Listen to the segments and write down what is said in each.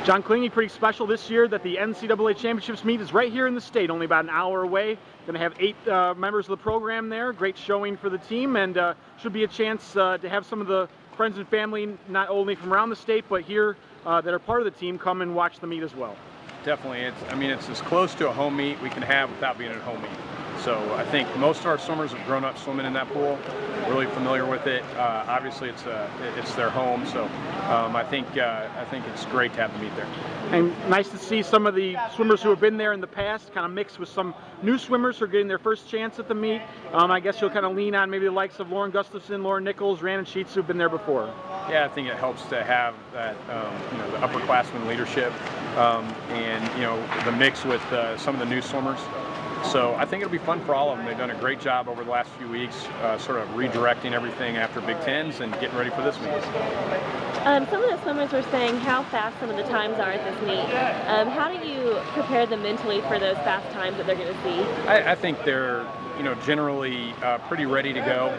John Klinge, pretty special this year that the NCAA Championships meet is right here in the state, only about an hour away. Going to have 8 members of the program there. Great showing for the team, and should be a chance to have some of the friends and family, not only from around the state, but here that are part of the team, come and watch the meet as well. Definitely. It's as close to a home meet we can have without being at a home meet. So I think most of our swimmers have grown up swimming in that pool, really familiar with it. Obviously, it's their home, so I think it's great to have the meet there. And nice to see some of the swimmers who have been there in the past kind of mixed with some new swimmers who are getting their first chance at the meet. I guess you'll kind of lean on maybe the likes of Lauren Gustafson, Lauren Nichols, Rhiannon Sheets, who've been there before. Yeah, I think it helps to have that, the upperclassmen leadership, and the mix with some of the new swimmers. So I think it'll be fun for all of them. They've done a great job over the last few weeks, sort of redirecting everything after Big Tens and getting ready for this meet. Some of the swimmers were saying how fast some of the times are at this meet. How do you prepare them mentally for those fast times that they're going to see? I think they're generally pretty ready to go.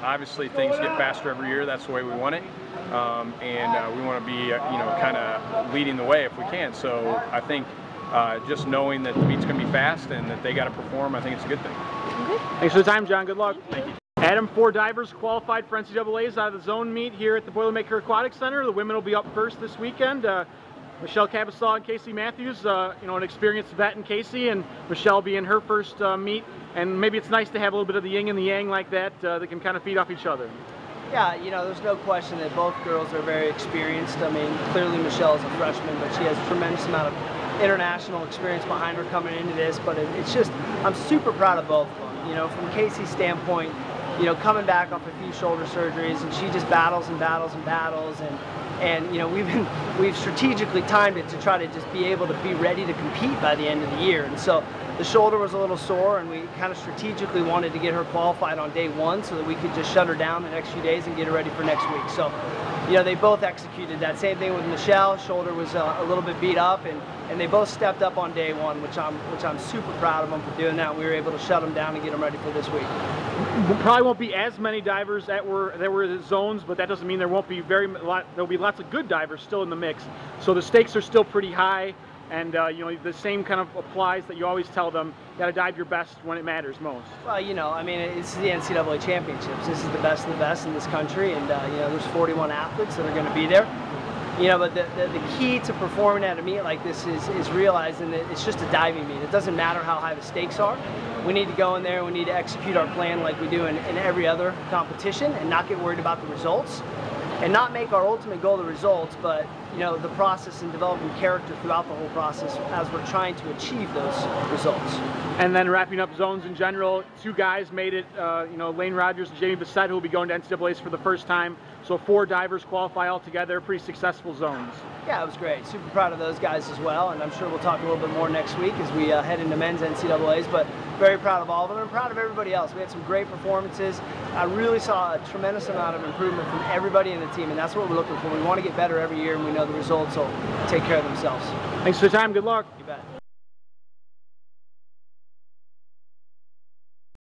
Obviously, things get faster every year. That's the way we want it, and we want to be kind of leading the way if we can. So I think just knowing that the meet's going to be fast and that they got to perform, I think it's a good thing. Okay. Thanks for the time, John. Good luck. Thank you. Adam, 4 divers qualified for NCAAs out of the zone meet here at the Boilermaker Aquatic Center. The women will be up first this weekend. Michelle Cabasal and Casey Matthews, an experienced vet in Casey, and Michelle being her first meet. And maybe it's nice to have a little bit of the yin and the yang like that that can kind of feed off each other. Yeah, there's no question that both girls are very experienced. I mean, clearly Michelle is a freshman, but she has a tremendous amount of international experience behind her coming into this. But it's just, I'm super proud of both of them. From Casey's standpoint, coming back off a few shoulder surgeries, and she just battles and battles and battles, and we've strategically timed it to try to just be able to be ready to compete by the end of the year. And so the shoulder was a little sore, and we kind of strategically wanted to get her qualified on day 1 so that we could just shut her down the next few days and get her ready for next week. So they both executed that. Same thing with Michelle. Shoulder was a little bit beat up, and they both stepped up on day 1, which I'm super proud of them for doing that. We were able to shut them down and get them ready for this week. Probably won't be as many divers that were in the zones, but that doesn't mean there won't be there'll be lots of good divers still in the mix. So the stakes are still pretty high, and the same kind of applies that you always tell them. You got to dive your best when it matters most. Well, it's the NCAA Championships. This is the best of the best in this country, and there's 41 athletes that are going to be there. But the key to performing at a meet like this is realizing that it's just a diving meet. It doesn't matter how high the stakes are. We need to go in there, we need to execute our plan like we do in every other competition, and not get worried about the results, and not make our ultimate goal the results, but the process and developing character throughout the whole process as we're trying to achieve those results. And then wrapping up zones in general, 2 guys made it, Lane Rogers and Jamie Bissett, who will be going to NCAAs for the first time. So 4 divers qualify altogether, pretty successful zones. Yeah, it was great. Super proud of those guys as well, and I'm sure we'll talk a little bit more next week as we head into men's NCAAs, but very proud of all of them and proud of everybody else. We had some great performances. I really saw a tremendous amount of improvement from everybody in the team, and that's what we're looking for. We want to get better every year, and we know the results will take care of themselves. Thanks for the time. Good luck. You bet.